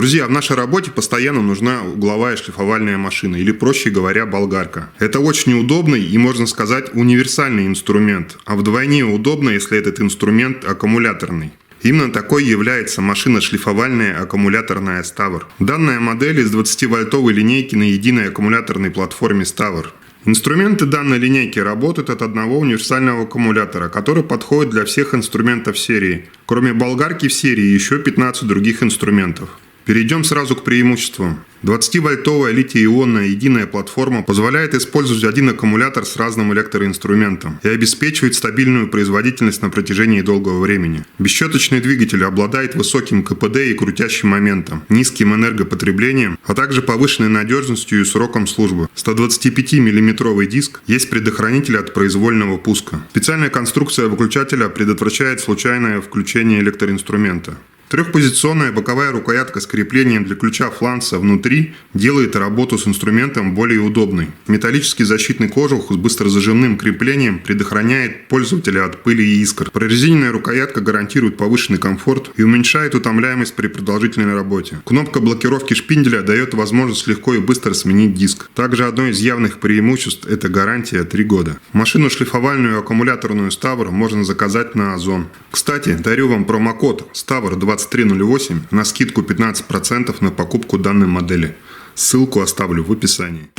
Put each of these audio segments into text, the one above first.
Друзья, в нашей работе постоянно нужна угловая шлифовальная машина, или, проще говоря, болгарка. Это очень удобный и, можно сказать, универсальный инструмент, а вдвойне удобно, если этот инструмент аккумуляторный. Именно такой является машина шлифовальная аккумуляторная СТАВР. Данная модель из 20-вольтовой линейки на единой аккумуляторной платформе СТАВР. Инструменты данной линейки работают от одного универсального аккумулятора, который подходит для всех инструментов серии. Кроме болгарки в серии еще 15 других инструментов. Перейдем сразу к преимуществам. 20-вольтовая литий-ионная единая платформа позволяет использовать один аккумулятор с разным электроинструментом и обеспечивает стабильную производительность на протяжении долгого времени. Бесщеточный двигатель обладает высоким КПД и крутящим моментом, низким энергопотреблением, а также повышенной надежностью и сроком службы. 125-мм диск есть предохранитель от произвольного пуска. Специальная конструкция выключателя предотвращает случайное включение электроинструмента. Трехпозиционная боковая рукоятка с креплением для ключа фланца внутри делает работу с инструментом более удобной. Металлический защитный кожух с быстрозажимным креплением предохраняет пользователя от пыли и искр. Прорезиненная рукоятка гарантирует повышенный комфорт и уменьшает утомляемость при продолжительной работе. Кнопка блокировки шпинделя дает возможность легко и быстро сменить диск. Также одно из явных преимуществ – это гарантия 3 года. Машину шлифовальную аккумуляторную СТАВР можно заказать на Озон. Кстати, дарю вам промокод СТАВР 2308 на скидку 15% на покупку данной модели. Ссылку оставлю в описании.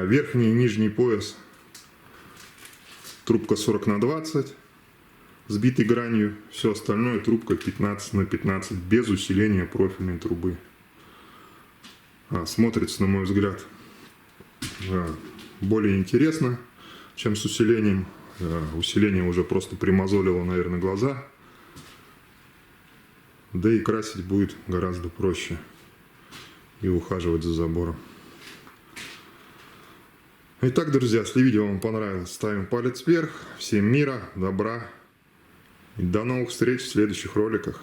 Верхний и нижний пояс. Трубка 40×20. Сбитой гранью. Все остальное трубка 15×15. Без усиления профильной трубы. Смотрится, на мой взгляд, более интересно, чем с усилением. Усиление уже просто примазолило, наверное, глаза. Да и красить будет гораздо проще. И ухаживать за забором. Итак, друзья, если видео вам понравилось, ставим палец вверх. Всем мира, добра. И до новых встреч в следующих роликах.